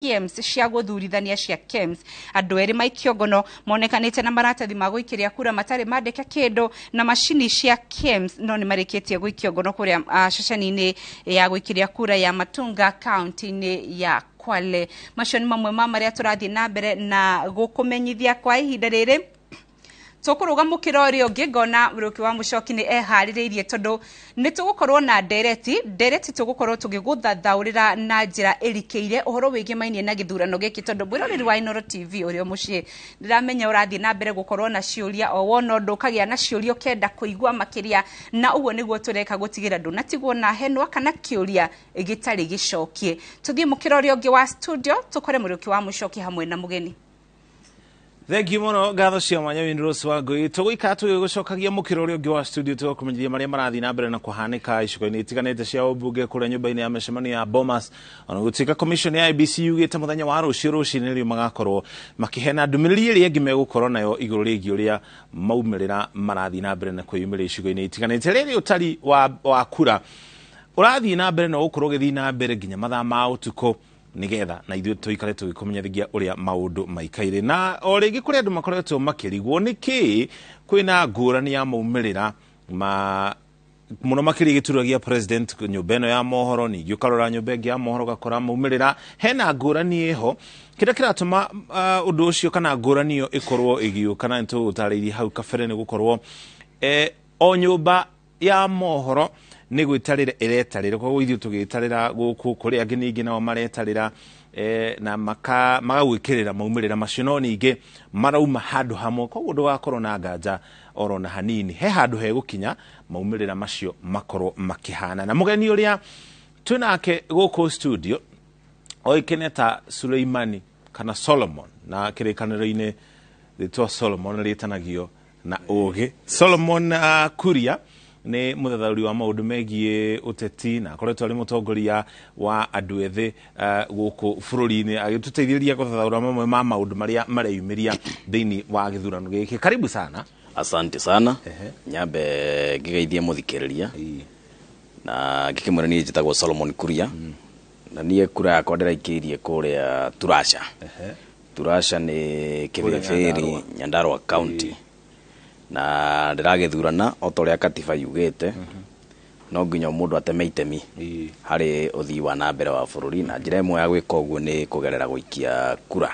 KEMS cia guthurithania cia KEMS andu eri maikiongono monekanite na maratathi ma guikiria kura matari mandike kindu na macini cia KEMS no ni marikitie guikiongono kuria ceceni-ini ya guikiria kura ya Matunga county-ini ya Kwale. Macio ni mamwe ma maria turathie na mbere na gukumenyithia kwa ihinda riri. Tukuruga mukiro uri ungi ngona Muruki wa Muchoki ni ehaririirie tondu ni tugukorwo na ndereti tugukorwo tugiguthathaurira na njira erikeire uhoro wigie mainie na githurano giki tondu mwiroreri wa Inooro TV uri mucii ndiramenya urathie na mbere gukorwo na ciuria o wona ndukagia na ciuria kenda kuigwa makiria na uguo niguo tureka gutigira ndunatigwo na henwa kana kiuria gitari gicokie. Tuthie mukiro uri ungi wa studio tukore Muruki wa Muchoki hamwe na mugeni. Thank you mono gatho cia mwanya Windows wa Ngui tugika tugucokagia mukiro uri ungi wa studio tukumenyithia maria marathi na mbere na kuhanika icigo-ini itiganite cia ubunge kuria nyumba-ini ya micemania ya Bomas ona gutika commission ya IBC yugite muthenya wa ruciini rio magakorwo makihena ndumiriri iri ingi megukorwo nayo iguru rigi uria maumirira marathi na mbere na kwiyumira icigo-ini itiganite riri utari wa kura urathi na mbere no gukorwo githi na mbere nginya mathaa ma utuko nigetha na ithuĩ tuikare tugikumenyithagia uria maundu maikaire na o ringi kuri andu makoretwo makirigwo niki kwina ngurani ya maumirira muno makiri gituragia president nyumba ino ya mohoro ningi ukarora nyumba ingi ya mohoro gakora maumirira hena ngurani eho kira kiratuma undu ucio kana ngurani iyo ikorwo igiuka na ntutariirie hau kabere ni gukorwo o nyumba ya mohoro ni gwitarira iretarira kwa ithu tugitarira guku kuri angi ningi nao maretarira na magagwikirira maumirira macio no ningi marauma handu hamwe kwa undu wakorwo na nganja orona hanini he handu he gukinya maumirira macio makorwo makihana na mugeni uria twinake guku studio oikeneta Suleimani kana Solomon na kirikaniro-ini ritwa Solomon ritanagio na ugi Solomon Kuria ni muthathauri wa maundu megie uteti na akoretwo ari mutongoria wa andu ethi guku bururi-ini agituteithĩrĩria guthathaura mamwe ma maundu maria mareyumiria thiini wa githurano giki. Karibu sana. Asante sana. Nyambe ngigeithie muthikiriria na ngikimwira ni njitagwo Solomon Kuria na nie kura yakwa ndiraikirie kuria Turasha. Turasha ni Kibeferi Nyandarua County na ndiragithurana otoria katiba yugite no nginya mundu ateme itemi hari uthii wa na mbere wa bururi na njira imwe ya gwika uguo ni kugerera guikia kura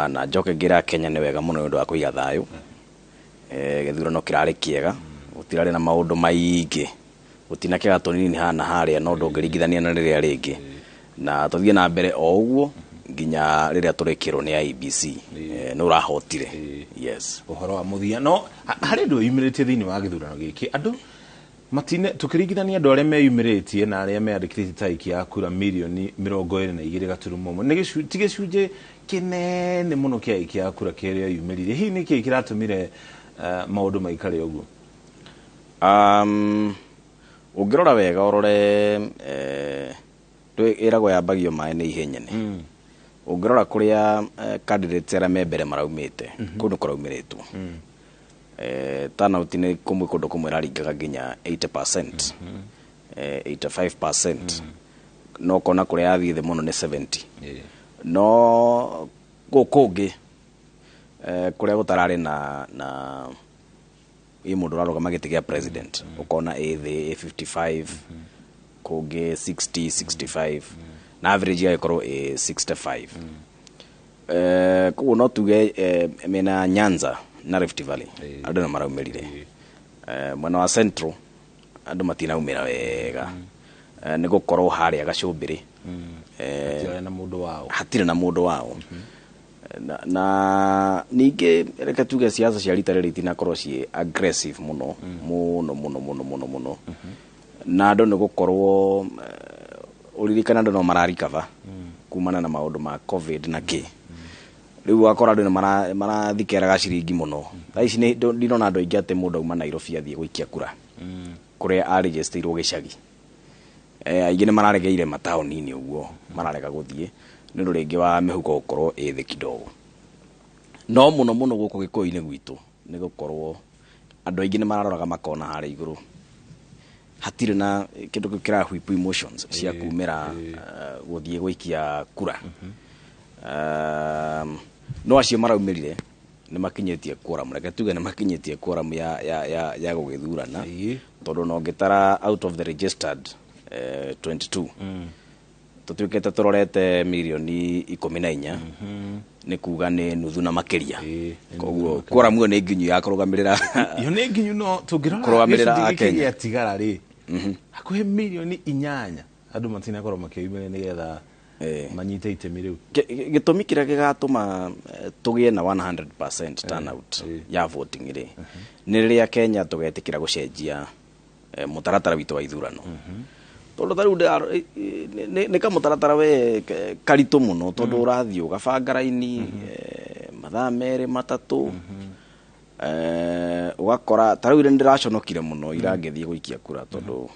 na njoke ngira Kenya ni wega muno ndu wa kuiga thayu githurano kirari kiega utirari na maundu maingi utina kiga tonini hana haria no ndungirigithania na riria ringi na tuthie na mbere o uguo nginya riria turikirwo ni IBC no rahotire. Yes, uhoro wa muthia no hari ndu yumiritie thiini wa githurano giki andu matine tukirigithania andu aria meyumiritie na aria meandikithite taiki ya kura milioni 22 gaturumo ni gicunje kinene muno kia iki ya kura kiria yumirire hi niki kiratumire maundu maikare uguo. Ungirora wega orore iragwo yambagio mai ni ihenyene ungirora kuria candidates ara membere maraumite kundu kuraumiritwo turnout ni kumwe kundu kumwe raringaga nginya 80% 85% no kona kuria yathithe muno ni 70 no gukungi kuria gutarari na mundu raroga giti gia president ukona the 55 kungi 60 65 na average ya ikoro 65 kuno tuge mena Nyanza na Rift Valley andu na maraumirire mwena wa Central andu matina umira wega ni gukorwo hari agacumbiri hatire na mundu wao na ninge reka tuge siasa cia rita riri tina korwo ci aggressive muno na andu ni gukorwo uririkana andu no mararikava kumana na maundu ma COVID na ki riu akora andu marathikeraga ciringi muno thaici ni ndinona andu aingi ate mundu auma Nairobi athie guikia kura kuria aregisteirwo gicagi aingi ni mararegeire mataoni-ini uguo mararega guthie ni ruringi wa mihuko gukorwo ithi kidogo no muno guku gikuyu-ini gwitu ni gukorwo andu aingi ni mararoraga makona hari iguru hatire na kindu kira whip emotions cia kumera guthie gwikia kura no acio maraumirire ni makinyetie quorum reke tuge ni makinyetie quorum ya gugithurana tondu no ngitara out of the registered 22 tutuikete turorete milioni 14 ni kuga ni nuthu na makiria koguo quorum ni nginyu ya kurugamirira yo ni nginyu no tungirora kurugamirira Kenya tigara ri hakuhe milioni 8 andu matina korwo makiumire nigetha manyite itemi riu gitumi kiria gigatuma tugie na 100% turnout ya voting ri ni riria Kenya tugetikira gucenjia mutaratara witu wa ithurano tondu tariu ni kamutaratara we karitu muno tondu urathii ugabanga raini mathaa meri matatu ugakora tariu ire ndiraconokire muno irangethie guikia kura tondu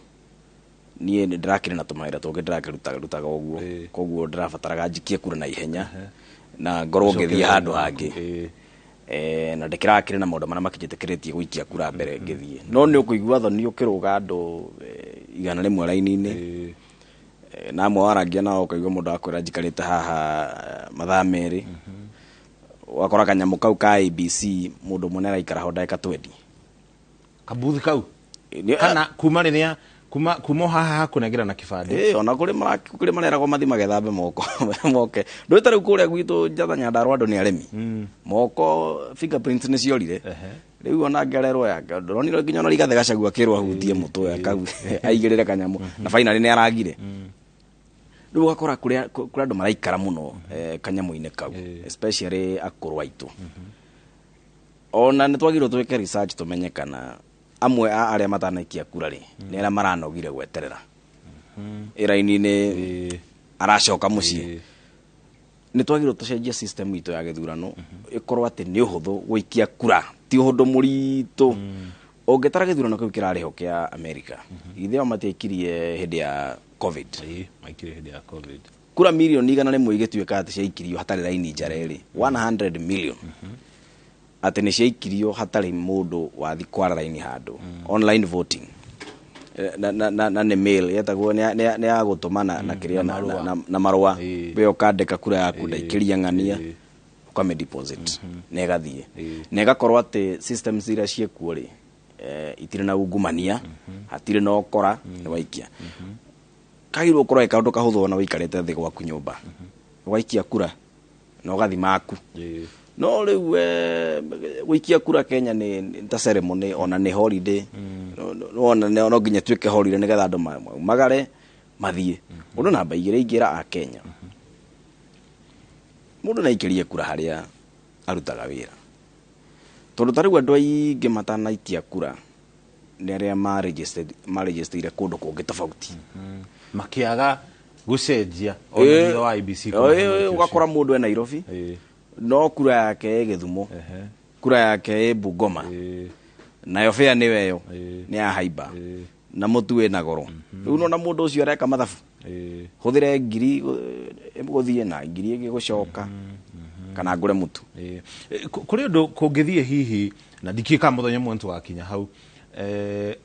nie ndirakire na tumaira tungi ndirakirutaga uguo koguo ndirabataraga njikie kura na ihenya na ngorwo ngithie handu hangi na ndikirakire na maundu maria makinjitikiritie guikia kura mbere ngithie no ni ukuigua thoni ukiruga andu igana rimwe raini-ini na amwe warangia nao ukaigua mundu akwira njikarite haha mathaa meri wakora kanyamu kau ka ABC mundu munene araikara ho ndagika 20 kabuthi kau kana kuma riria kuma haha kunengira na kibande ona kuri mareragwo mathi magethambe moko moke ndwita riu kuria gwitu Njatha Nyandarua andu ni aremi moko fingerprints ni ciorire riu ona ngererwo yake ndonire nginya no rigathe Gachagua kirwa hutie mutwe akau aigirire kanyamu na finally ni aragire riu gakora kuria andu maraikara muno kanyamu-ine kau especially akuru aitu ona ni twagirwo twike research tumenyekana amwe a aria matanaikia kura ri ni aria maranogire gweterera iraini-ini aracoka mucii ni twagirwo tucenjia system itu ya githurano ikorwo ati ni uhuthu gwikia kura ti uhundu muritu ungitara githurano kiu kirariho kia America itheo matikirie hindi ya covid maikire hindi ya covid kura milioni igana rimwe igituika ati ciaikirio hatari raini njareri 100 million ati ni ciaikirio hatari mundu wathi kwara raini handu online voting na ne mail yetagwo ni ya gutumana na kiria na marua we ukandika kura yaku ndaikiria ngania ukame deposit na igathie na igakorwo ati systems ira ciekuo ri itire na ungumania hatire no kora ni waikia kairwo korwo ikaundu kahutho na wikarite thi gwaku nyumba waikia kura na ugathi maku no riu gwikia kura Kenya ni ta ceremony ona ni holiday no nginya twike holiday nigetha andu magare mathie undu namba igire ingira a Kenya mundu na ikirie kura haria arutaga wira tondu tariu andu aingi matanaikia kura ni aria ma register kundu kungi tofauti makiaga gucenjia ona wa IBC ugakora mundu e Nairobi no kura yake Githumo kura yake Bungoma nayo fea ni weyo ni ya haimba na mutu we na goro riu no na mundu ucio areka mathabu huthire ngiri guthie na ngiri igi gucoka kana ngure mutu kuri undu kungithie hihi na ndikika muthenya mwentu wakinya hau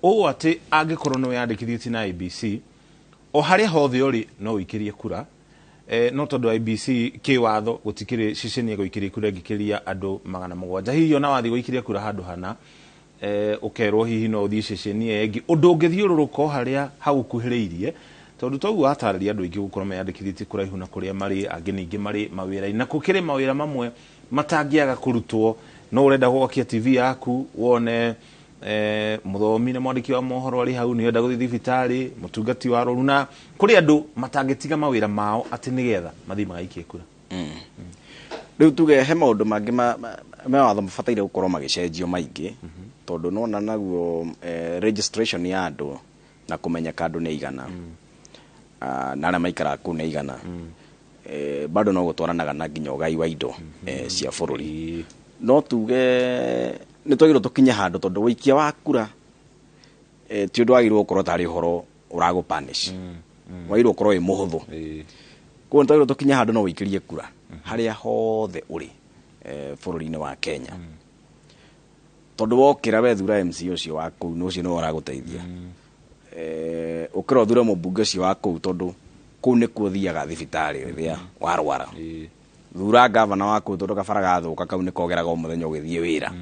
o ati angikorwo no yandikithie na IBC o haria hothe uri no wikirie kura no tondu IBC kiwatho gutikire ciceni guikiria kura ngikiria andu 700 hihi ona wathi guikiria kura handu hana ukerwo hihi no uthie ceceni engi undu ngithiururuka haria hagukuhiriirie tondu togu atariria andu ingi gukorwo meyandikithie kuraihu na kuria mari angi ningi mari mawira na kukire mawira mamwe matangiaga kurutwo no urenda gwakia TV yaku wone muthomi na mwandiki wa mohoro ari hau ni enda guthi thibitari mutungati wa roruna kuri andu matangitiga mawira mao ati nigetha mathi magaikie kura riu tuge he maundu mangi mawatho mabataire gukorwo magicenjio maingi tondu nona naguo registration ya andu na kumenyeka andu ni igana na aria maikara ku ni igana bado no gutwaranaga na nginya ugai wa indo cia bururi no tuge ni twagirwo tukinye handu tondu wikia wa kura ti undu wagirwo gukorwo tari horo urago punish wagirwo gukorwo wi muhuthu ko twagirwo tukinye handu no wikirie kura haria hothe uri bururi-ini wa Kenya tondu wokira we thura MC ucio waku no ucio no uraguteithia ukira uthure mubunge ucio wa kuu tondu kuu nikuo thiaga thibitari riria warwara thura gavana wa kuu tondu kabara gathuka kau nikogeraga o muthenya ugithie wira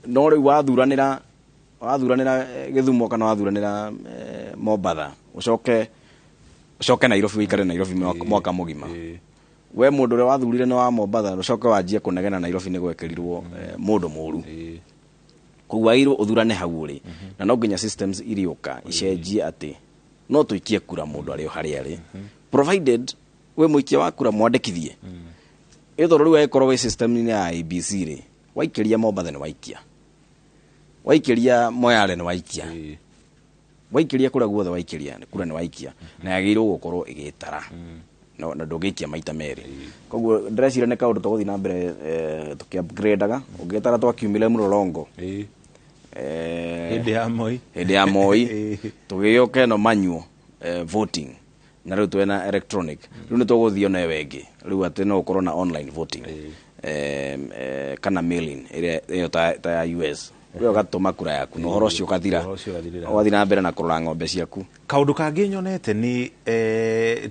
no riu wathuranira Githumo kana wathuranira Mombatha ucoke Nairobi wikare Nairobi mwaka mugima we mundu ria wathurire ni wa Mombatha ucoke wanjie kunegena Nairobi ni gwekerirwo mundu muru koguo airwo uthurane hau uri na no nginya systems iriuka icenjie ati no tuikie kura mundu ari hari ari provided we muikia wa kura mwandikithie ithoro riu ekorwo we system ni ya IBC ri waikiria Mombatha ni waikiria Moyale ni waikiria kura guothe waikiria kura ni waikia na yagirwo gukorwo igitara no na ndugikia maita meri koguo ndrecira ne kaundu tuguthi na mbere tukiupgradeaga ugitara twakiumile Mlolongo hindi ya Moi tugioke no manual voting na riu twena electronic riu ni tuguthio na wengi riu ati no ukorwo na online voting kana mail-in iyo ta ya US we gatuma kura yaku no horo cio gathira wathi na mbere na kurora ng'ombe ciaku kaundu kangi nyonete ni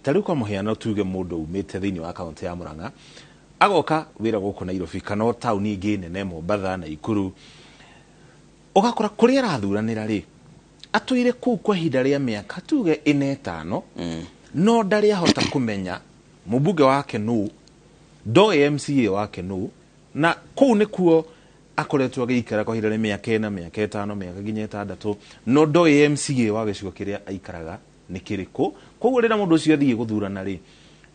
tari kwa muhiano tuge mundu umite thiini wa kaunti ya Murang'a agoka wira guku Nairobi kana town ingi nene Mombatha na Ikuru ugakora kuria rathuranira ri atuire kuu kwa hinda ria miaka tuge 5 no ndari ahota kumenya mubunge wake nu ndo MCA wake nu na kuu ni kuo akoretwo agikara kwa hinda ria miaka 4 miaka 5 miaka nginya 6 no ndo MCA wa gicigo kiria aikaraga ni kiriku koguo rira mundu ucio athie guthurana ri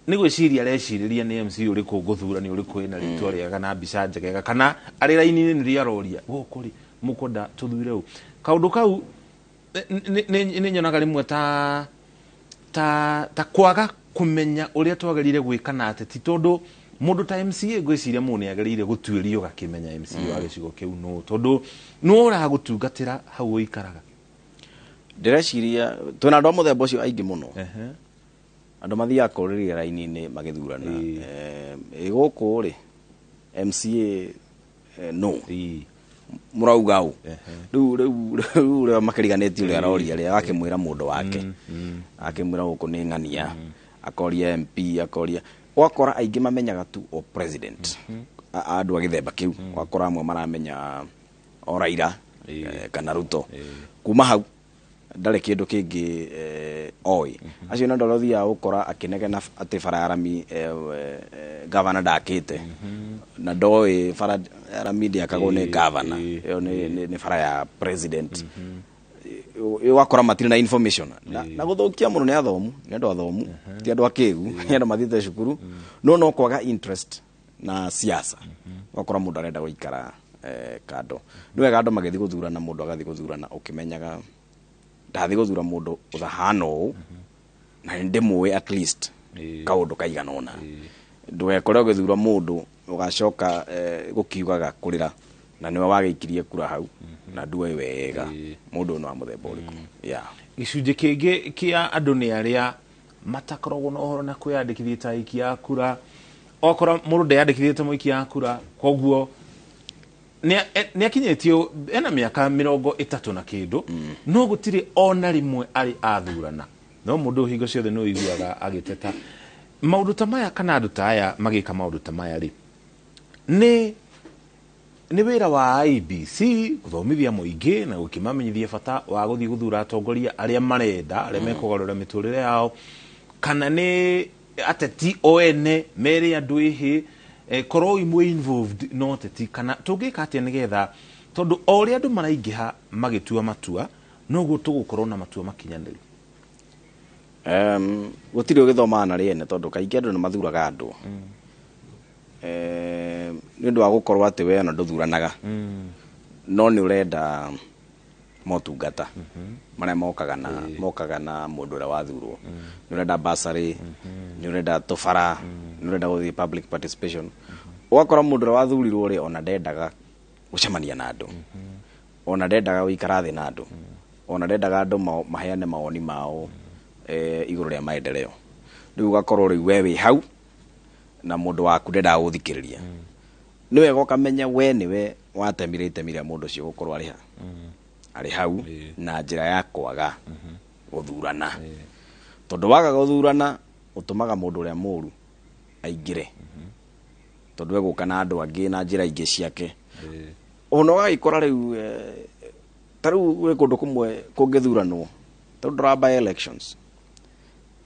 ni gwiciria reciriria ni MCA uriku guthurani uriku ina ritwa riega na mbica njega kana ari raini ni ria roria gukuri mukoda tuthuire u kaundu kau ni nyonaga rimwe ta kwaga kumenya uria twagerire gwikana ateti tondu mundu ta MCA gwiciria mune agerire gutuirio gakimenya MCA wa gicigo kiu no tondu no ora gutungatira hau ikaraga ndireciria twina andu muthemba ucio aingi muno andu mathia kuriria raini-ini magithurana guku ri MCA no murauga u riu makiriganeti uri aroria ri akimwira mundu wake akimwira guku ni ng'ania akoria MP akoria wakora aingi mamenyaga tu o president andu agithemba kiu wakora amwe maramenya o Raila kana Ruto kuma hau ndare kindu kingi oi acio na ndoro thia ukora akinegena ati Fararami governor ndakite na ndoi Fararami ndia kagone governor yo ni fara ya president wakora matiri na information na guthukia muno ni athomu ni andu athomu ti andu akigu ni andu mathite cukuru no kwaga interest na siasa wakora mundu arenda guikara kando niwe gando magithi guthurana mundu agathi guthurana ukimenyaga ndathi guthura mundu uthahano na ndimuwe at least kaundu kaiganona ndwekore guthura mundu ugacoka gukiugaga kurira na niwe wagikirie kura hau na nduwe wega mundu no amuthemba uriku gicunji kingi kia andu ni aria matakoragwo na uhoro na kwiyandikithia ta ikia kura okora mundu ndeyandikithite muikia kura koguo ni akinyetio ena miaka 30 na kindu no gutire ona rimwe ari athurana no mundu hingo ciothe no iguaga agiteta maundu ta maya kana andu ta aya magika maundu ta maya ri ni wira wa IBC guthomithia muingi na gukimamenyithia bata wa guthii guthura atongoria aria marenda aria mekugarura miturire yao kana ni ateti oene meri andu ihi korwo imwe involved no teti kana tungika atia nigetha tondu oria andu maraingiha magitua matua no gutugukorwo na matua makinyaniru gutiri ugithoma na riene tondu kaingi andu ni mathuraga andu ni ndu wa gukorwo ati we na nduthuranaga no ni urenda motungata maria mokaga na mundu ura wathurwo ni urenda basari ni urenda tofara ni urenda guthii public participation wakora mundu ura wathurirwo ri ona ndendaga gucemania na andu ona ndendaga guikara thi na andu ona ndendaga andu maheane mawoni mao iguru ria maendeleo riu gakorwo riu we wi hau na mundu waku ndenda guthikiriria niwe gokamenya we niwe watemirite miria mundu cio gukorwo ari ha ari hau na njira ya kwaga guthurana tondu waga guthurana utumaga mundu uria muru aingire tondu eguka na andu angi na njira ingi ciake ono gagikora riu taru we kundu kumwe kungithuranwo tondu raba elections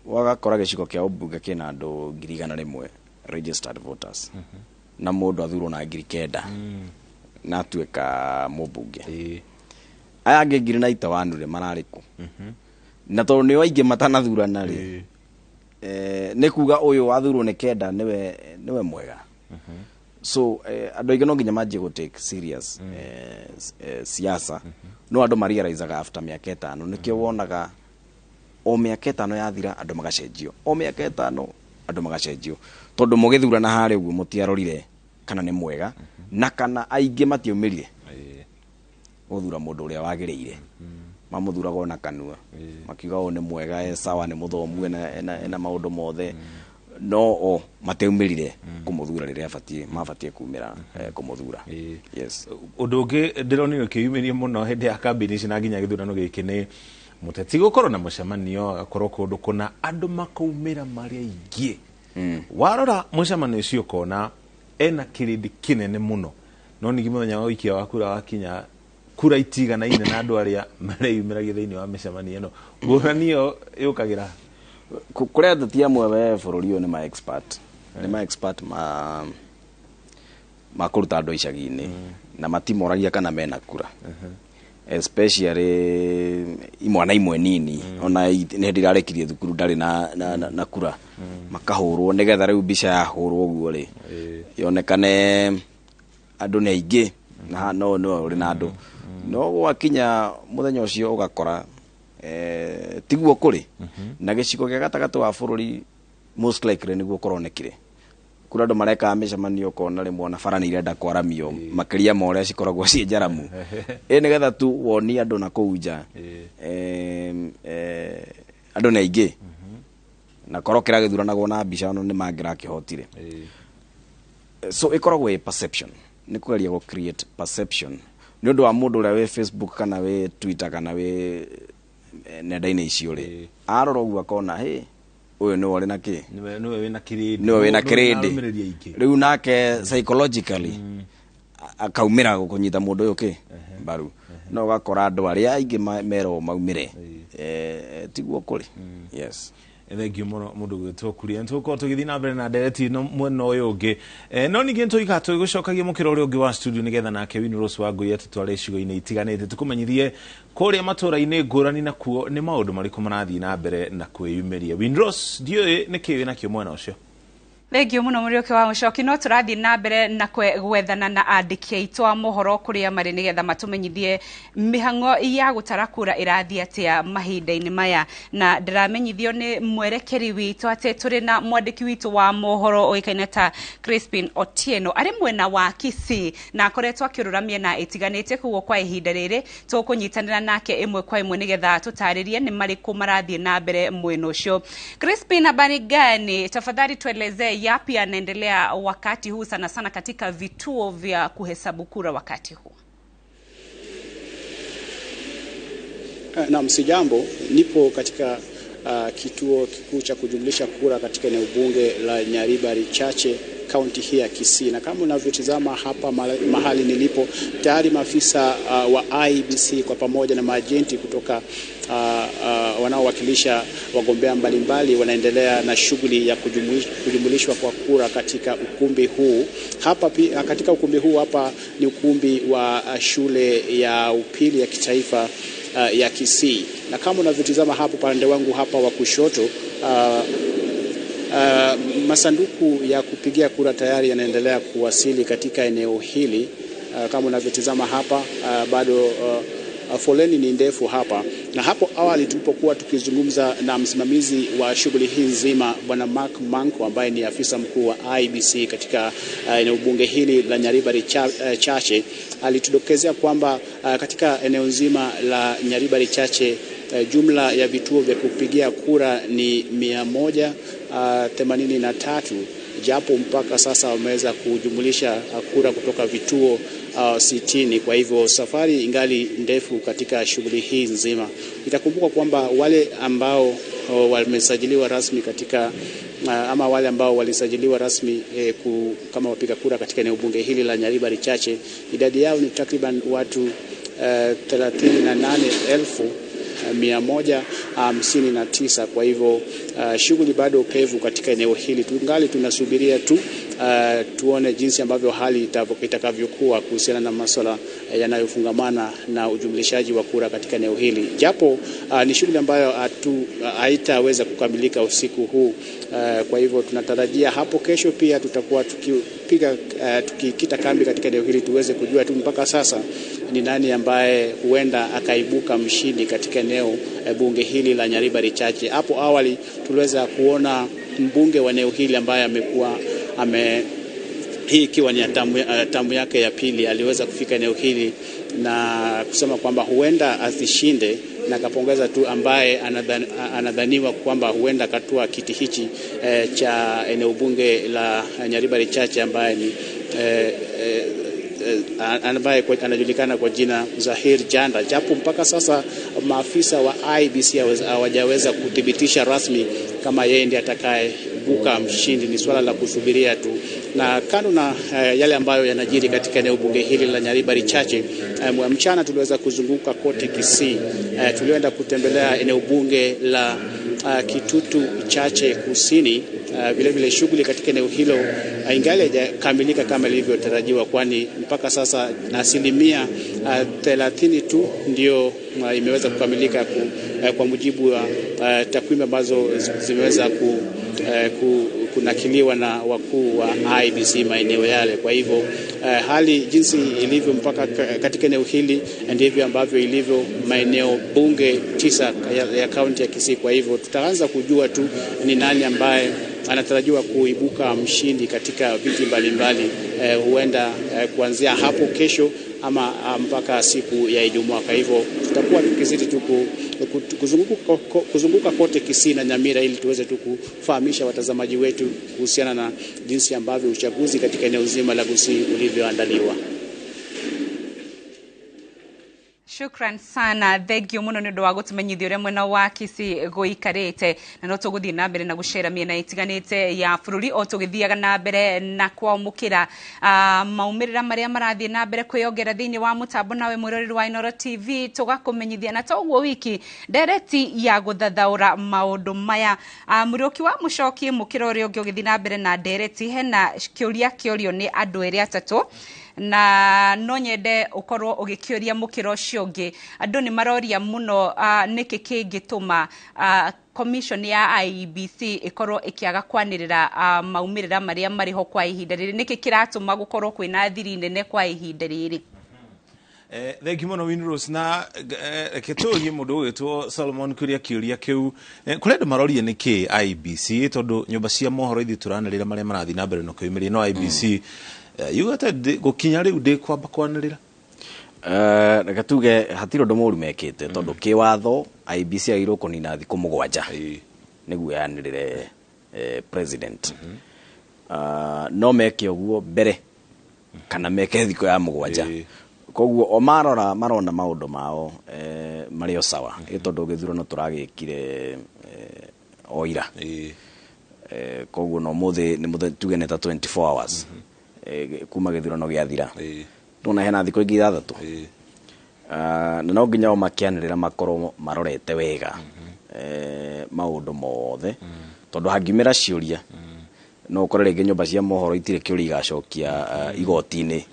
wagakora gicigo kia ubunge kina andu 100,000 registered voters na mundu athurwo na 9,000 na tuika mubunge aya angi 91 marariku na tondu ni waingi matanathurana ri ni kuga uyu wathurwo ni 9 niwe mwega so andu aingi no nginya manjie go take serious siasa no andu mariaraizaga after miaka 5 nikio wonaga o miaka 5 yathira andu magacenjio o miaka 5 andu magacenjio tondu mugithurana hari uguo mutiarorire kana ni mwega na kana aingi matiumirire uthura mundu uria wagiriire mamuthuraga na kanua makiuga o ni mwega sawa ni muthomu ena maundu mothe no o mateumirire kumuthura riria mabatie kumira kumuthura yes undu ungi ndironire kiyumirie muno hindi ya campaign na nginya githurano giki ni muteti gukorwo na mucemanio agakorwo kundu kuna andu makoumira mari aingi warora mucemanio ucio kona ena kirindi kinene muno no ningi muthenya wa ikia wa kura wakinya kura itigana ine na andu aria mareyumiragia thiini wa micemanio ino guranio yukagira kuria ateti amwe we bururi uyu ni ma expert makuruta andu icagi-ini na matimoragia kana mena kura especially imwana imwe nini ona ni ndirarekirie thukuru ndari na kura makahurwo nigetha riu mbica yahurwo uguo ri yonekane andu ni aingi na no uri na andu no gwakinya muthenya ucio ugakora tiguo kuri na gicigo gia gatagati wa bururi most likely niguo koronekire kura andu mareka micemanio kona rimwe na bara ni irenda kwaramio makiria moria cikoragwo ci njaramu nigetha tu woni andu na kuunja andu ni aingi na korokera githuranagwo na mbica no ni mangira kihotire so ikoragwo perception ni kugeria go create perception ni undu wa mundu uria we Facebook kana we Twitter kana we nenda-ini icio ri arora uguo akona uyu ni wori na ki niwe wina kirindi niwe wina kirindi riu nake psychologically akaumira gukunyita mundu uyu ki baru no gakora andu aria aingi mero maumire tiguo kuri yes thengiu muno mundu gwitwokuria ntuko tugithi na mbere na ndereti no mwena uyu ungi no ningi ntuika tugucokagia mukiro uri ungi wa studio nigetha nake Winnie Rose Wangui atutware icigo-ini itiganite tukumenyithie kuria matura-ini ngurani na kuo ni maundu mariku marathii na mbere na kwiyumiria Winnie Rose ndioi niki wina kio mwena ucio Thengio muno Muriuki wa Mucoki no turathi na mbere na gwethana na andiki aitu a mohoro kuria mari nigetha matumenyithie mihango ya gutara kura irathi atia mahinda-ini maya na ndiramenyithio ni mwerekeri witu ati turi na mwandiki witu wa mohoro oikaine ta Crispin Otieno ari mwena wa Kisii na akoretwo akiruramia na itiganite kuo kwa ihinda riri tukunyitanira nake imwe kwa imwe nigetha tutaririe ni mariku marathi na mbere mwena ucio Crispin, habari gani? Tafadhali tueleze yapi yanaendelea wakati huu sana sana katika vituo vya kuhesabu kura wakati huu? Na msijambo, nipo katika kituo kikuu cha kujumlisha kura katika eneo bunge la Nyaribari Chache, kaunti hii ya Kisii. Na kama unavyotazama hapa mahali nilipo, tayari maafisa wa IEBC kwa pamoja na maajenti kutoka wanaowakilisha wagombea mbalimbali wanaendelea na shughuli ya kujumlishwa kwa kura katika ukumbi huu. Hapa katika ukumbi huu hapa ni ukumbi wa shule ya upili ya kitaifa ya Kisii. Na kama unavyotazama hapo pande wangu hapa wa kushoto, masanduku ya kupigia kura tayari yanaendelea kuwasili katika eneo hili. Kama unavyotazama hapa bado foleni ni ndefu hapa. Na hapo awali tulipokuwa tukizungumza na msimamizi wa shughuli hii nzima Bwana Mark Manko ambaye ni afisa mkuu wa IEBC katika eneo bunge hili la Nyaribari Chache, alitudokezea kwamba katika eneo nzima la Nyaribari Chache jumla ya vituo vya kupigia kura ni 183 japo mpaka sasa wameweza kujumulisha kura kutoka vituo 60. Kwa hivyo safari ingali ndefu katika shughuli hii nzima. Itakumbuka kwamba wale ambao wamesajiliwa rasmi katika ama wale ambao walisajiliwa rasmi kama wapiga kura katika eneo bunge hili la Nyaribari Chache, idadi yao ni takriban watu 38,159. Kwa hivyo shughuli bado pevu katika eneo hili. Tungali tunasubiria tu tuone jinsi ambavyo hali itakavyokuwa kuhusiana na masuala yanayofungamana na ujumlishaji wa kura katika eneo hili. Japo ni shughuli ambayo haitaweza kukamilika usiku huu. Kwa hivyo tunatarajia hapo kesho pia tutakuwa tukikita kambi katika eneo hili tuweze kujua tu mpaka sasa ni nani ambaye huenda akaibuka mshindi katika eneo bunge hili la Nyaribari Chache. Hapo awali tuliweza kuona mbunge wa eneo hili ambaye hii ikiwa ni tamu yake ya pili, aliweza kufika eneo hili na kusema kwamba huenda asishinde, na kapongeza tu ambaye anadhaniwa kwamba huenda akatua kiti hichi cha eneo bunge la Nyaribari Chache, ambaye ni ambaye anajulikana kwa jina Zahir Janda. Japo mpaka sasa maafisa wa IEBC hawajaweza kuthibitisha rasmi kama yeye ndiye atakayebuka mshindi. Ni swala la kusubiria tu. Na kando na yale ambayo yanajiri katika eneo bunge hili la Nyaribari Chache, mchana tuliweza kuzunguka kote Kisii. Tulienda kutembelea eneo bunge la Kitutu Chache Kusini. Vile vile shughuli katika eneo hilo ingali haijakamilika kama ilivyotarajiwa, kwani mpaka sasa asilimia 30 tu ndio imeweza kukamilika kwa mujibu wa takwimu ambazo zimeweza kunakiliwa na wakuu wa IEBC maeneo yale. Kwa hivyo hali jinsi ilivyo mpaka katika eneo hili ndivyo ambavyo ilivyo maeneo bunge 9 ya kaunti ya Kisii. Kwa hivyo tutaanza kujua tu ni nani ambaye anatarajiwa kuibuka mshindi katika viti mbalimbali, huenda kuanzia hapo kesho ama mpaka siku ya Ijumaa. Kwa hivyo tutakuwa tukizidi tu kuzunguka kote Kisii na Nyamira ili tuweze tu kufahamisha watazamaji wetu kuhusiana na jinsi ambavyo uchaguzi katika eneo zima la Gusii ulivyoandaliwa. Shukran sana, thengio muno ni undu wa gutumenyithia uria mwena wa Kisii guikarite, na no tuguthii na mbere na gucera miena itiganite ya bururi o tugithiaga na mbere na kwamukira maumirira maria marathie na mbere kwiyongera thiini wa mutambo nawe mwiroreri wa Inooro TV, tugakumenyithia na toguo wiki ndereti ya guthathaura maundu maya muroki wa mucokie mukira uria ungi ugithi na mbere na ndereti. Hena kiuria kiorio ni andu eri atatu na no nyende ukorwo ugikiuria mukiro cio ungi. Andu ni maroria muno niki kingituma commission ya IEBC ikorwo ikiaga kwanirira maumirira maria mariho kwa ihinda riri. Niki kiratuma gukorwo kwina thiri nene kwa ihinda riri? Thank you muno Winrose. Na ketugie mundu witwo Solomon kuria kiuria kiu kurenda maroria niki IEBC tondu nyumba cia mohoro ithi turanarira maria marathi na mbere no kwimiria no IEBC yugata gukinya riu ndi kwamba kwanirira. Reke tuge hatiro ndo moru mekete tondu kiwatho IEBC agirwo kunina thiku 7 niguo yanirire president. No meke oguo mbere kana meke thiku ya 7. Koguo o marona maundu mao mario sawa tondu githurano turagikire oira. Koguo no muthe tuge neta 24 hours kuma githurano giathira. Tuna hena thiku ingi 6. Na no nginya makianirira makoro marorete wega maundu mothe tondu hangimira ciuria no ukorere ngi nyumba cia mohoro itire kiuria igacokia igoti-ini.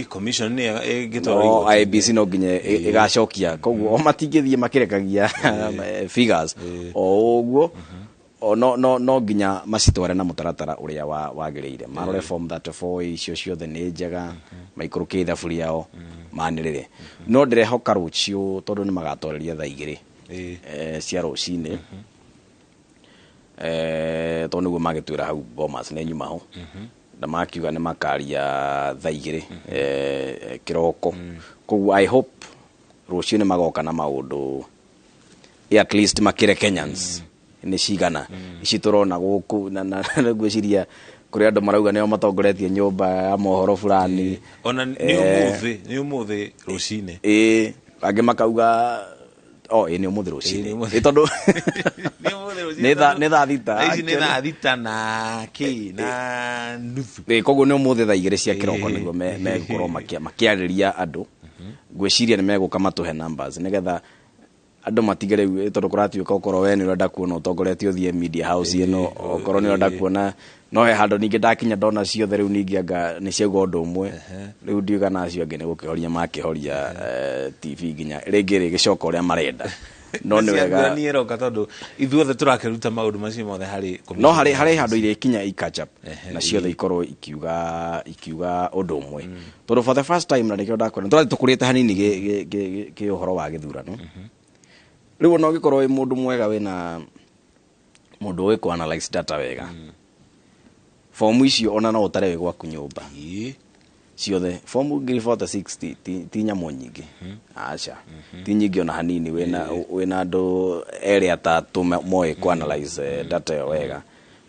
Commission ni igitwara IEBC no nginya igacokia. Koguo matingithie makirekagia figures o uguo no nginya macitware na mutaratara uria wagirire. Marore form 34 icio ciothe ni njega maikuruke ithaburi yao manirire. No ndirehoka rucio tondu ni magatwareria thaa 2 cia rucini tondu niguo magitwira hau Bomas ne nyuma ho na makiuga ni makaria thaa 2 kiroko. Koguo I hope rucio ni magoka na maundu at least makire Kenyans nĩ cigana ici turona gũkũ na ngwĩciria kũrĩ andũ marauga nĩo matongoretie nyũmba ya mohoro fulani ona nĩ ũmũthĩ rũcinĩ angĩ makauga nĩ ũmũthĩ rũcinĩ tondũ nĩ thaa thita ici nĩ thaa thita na nuthu koguo nĩ ũmũthĩ thaa 2 cia kĩroko nĩguo megũkorwo makĩarĩria andũ ngwĩciria nĩ megũka matũhe numbers nĩgetha andũ matige rĩu tondũ kũratuĩka okorwo we nĩ ũrenda kuona ũtongoretie ũthiĩ media house ĩno okorwo nĩ ũrenda kuona no he handũ ningĩ ndakinya ndona ciothe rĩu ningĩ anga nĩ ciauga ũndũ ũmwe rĩu ndiuga nacio angĩ nĩ gũkĩhoria makĩhoria TV nginya rĩngĩ rĩgĩcoka ũrĩa marenda no nĩ wega niĩ roka tondũ ithuothe tũrakĩruta maũndũ macio mothe harĩ no harĩ handũ irĩkinya i-catch up na ciothe ikorwo ikiuga ũndũ ũmwe tondũ for the first time na nĩkĩo ndakwenda tũrathiĩ tũkũrĩte hanini kĩ ũhoro wa gĩthurano rĩu no gĩkorwo wĩ mũndũ mwega wĩna mũndũ ũĩ kũ-analyze data wega fomu icio ona no ũtare wĩ gwaku nyũmba ciothe fomu 460 ti nyamũ nyingĩ aca ti nyingĩ ona hanini wĩna andũ erĩ atatũ moĩ kũ-analyze data ĩyo wega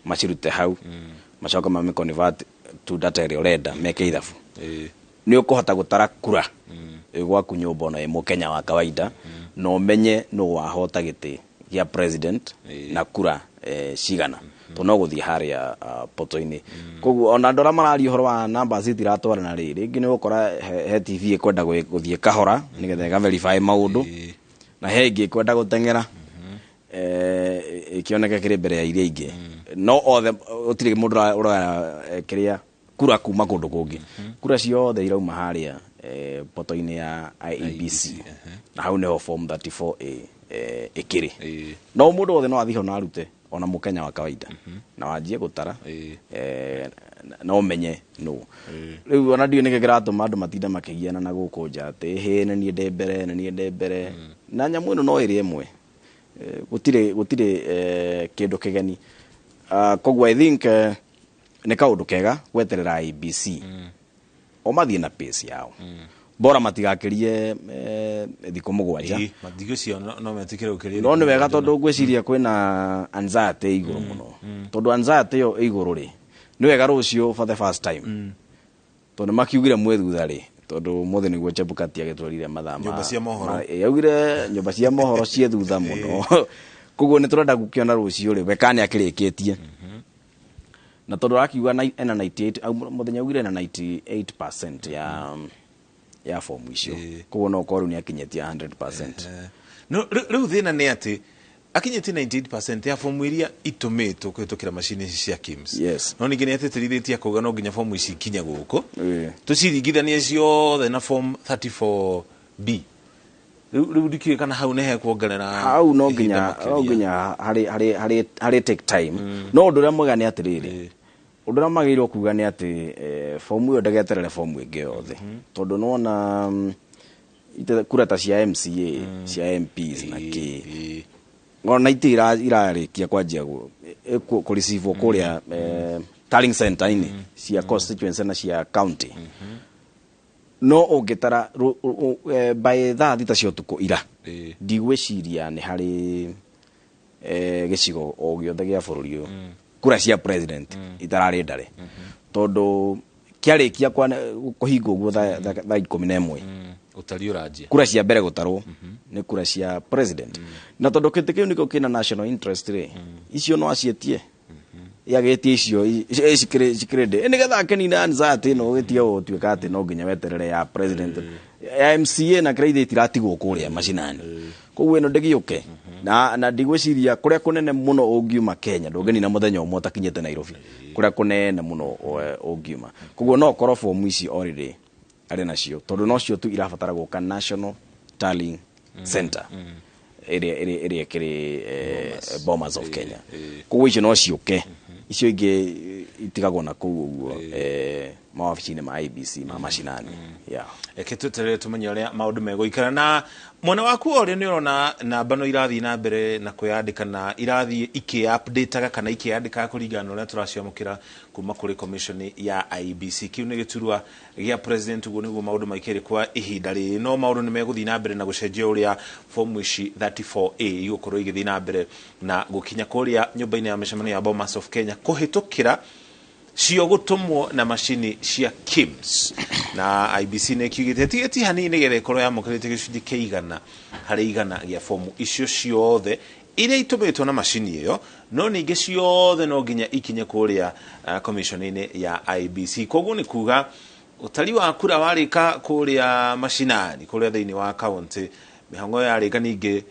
macirute hau macoka convert to data ĩrĩa ũrenda meke ithabu nĩ ũkũhota gũtara kura gwaku nyũmba ona mũkenya wa kawaida na ũmenye nũ wahota gĩtĩ gĩa president na kura cigana to no gũthiĩ harĩa poto-inĩ koguo ona andũ arĩa mararia ũhoro wa numbers itiratwarana rĩngĩ nĩ gũkora he TV kwenda gũthiĩ kahora nĩgetha ĩga-verify maũndũ na he ĩngĩ kwenda gũteng'era ĩkĩoneke kĩrĩ mbere ya iria ingĩ no othe gũtirĩ mũndũ ũroya kĩrĩa kura kuma kũndũ kũngĩ kura ciothe irauma harĩa poto-inĩ ya IEBC na hau nĩho form 34A ĩkĩrĩ no mũndũ wothe no athiĩ ho na arute ona mũkenya wa kawaida na wanjie gũtara no menye no rĩu ona ndiũ nĩkĩ kĩratũma andũ matinda makĩgiana na gũkũ nja atĩ nĩ niĩ ndembere na nyamũ ĩno no ĩrĩ ĩmwe gũtirĩ kĩndũ kĩgeni koguo I think nĩ kaũndũ kega gweterera IEBC o mathiĩ na pace yao bora matigakĩrie thikũ mũgwanja mathikũ cio no metikĩre gũkĩria no nĩ wega tondũ ngwĩciria kwĩna anxiety igũrũ mũno tondũ anxiety ĩyo igũrũ rĩ nĩ wega rũciũ for the first time tondũ makiugire mwĩthutha rĩ tondũ mũthĩ nĩguo Chebukati agĩtwarire mathaa nyũmba cia mohoro yaugire nyũmba cia mohoro ciĩ thutha mũno koguo nĩ tũrenda gũkĩona rũciũ rĩ we kana akĩrĩkĩtie na tondũ akiuga ena 98 mũthenya augire na 98% ya fomu icio koguo no korwo nĩ akinyĩtie 100% no rĩu thĩna nĩ atĩ akinyĩtie 98% ya fomu iria itũmĩtwo kũhĩtũkĩra macini cia KIMS no ningĩ nĩ atĩtĩrithĩtie kuuga no nginya fomu ici ikinya gũkũ tũciringithanie ciothe na form 34B rĩu ndikiuĩ kana hau nĩ hekuongerera hau no nginya harĩ take time no ũndũ ũrĩa mwega nĩ atĩrĩrĩ ũndũ ũrĩa magĩrĩirwo kuuga nĩ atĩ fomu ĩyo ndĩgeterere fomu ĩngĩ yothe tondũ nona kura ta cia MCA cia MPs na kĩ ona itĩ irarĩkia kwanjia kũreceive kũrĩa tallying center-inĩ cia constituency na cia county no ũngĩtara by thaa thita cia ũtukũ ira ndigwĩciria nĩ harĩ gĩcigo o gĩothe gĩa bũrũri ũyũ kura cia president itararĩ ndare tondũ kĩarĩkia kũhinga ũguo thaa 11 ũtari ũranjia kura cia mbere gũtarwo nĩ kura cia president na tondũ kĩtĩ kĩu nĩkĩo kĩna national interest rĩ icio no acietie yagĩtie icio cikĩrĩ ndĩ nĩgetha akĩnina anxiety ĩno ũgĩtie ũtuĩka atĩ no nginya weterere ya president ya MCA na kĩrĩa iratigwo kũrĩa macinani koguo ĩno ndĩgĩũke na ndigwĩciria kũrĩa kũnene mũno ũngiuma Kenya ndũngĩnina mũthenya ũmwe ũtakinyĩte Nairobi kũrĩa kũnene mũno ũngiuma koguo no korwo fomu ici already arĩ nacio tondũ no cio tu irabatara gũka National Tallying Center ĩrĩa ĩkĩrĩ Bomas of Kenya koguo icio no ciũke icio ingĩ itigagwo na kũu ũguo mawabici-inĩ ma IBC ma mashinani. Tweterere tumenye ũrĩa maũndũ megũikara. Na mwena waku ũrĩa nĩ ũrona namba no irathiĩ na mbere na kwĩyandĩka na irathiĩ ikĩ-update-aga kana ikĩ-yandĩkaga kũringana na ũrĩa tũraciamũkĩra kuma kũrĩ commission ya IBC. Kĩu nĩ gĩturwa gĩa president, ũguo nĩguo maũndũ maikĩrĩ kwa ihinda rĩrĩ. No maũndũ nĩ megũthiĩ na mbere na gũcenjia ũrĩa fomu ici 34A igũkorwo igĩthiĩ na mbere na gũkinya kũrĩa nyũmba-inĩ ya mĩcemanio ya Bomas of Kenya kũhĩtũkĩra cio gũtũmwo na macini cia KIMS. Na IBC nĩ kiugĩte ti hanini nĩgetha ĩkorwo yamũkĩrĩte gĩcunjĩ kĩa 100 harĩ 100 gĩa fomu icio ciothe iria itũmĩtwo na macini ĩyo, no ningĩ ciothe no nginya ikinye kũrĩa commission-inĩ ya IBC. Koguo nĩ kuga ũtari wa kura warĩka kũrĩa mashinani kũrĩa thĩinĩ wa kaunti, mĩhango yarĩka ningĩ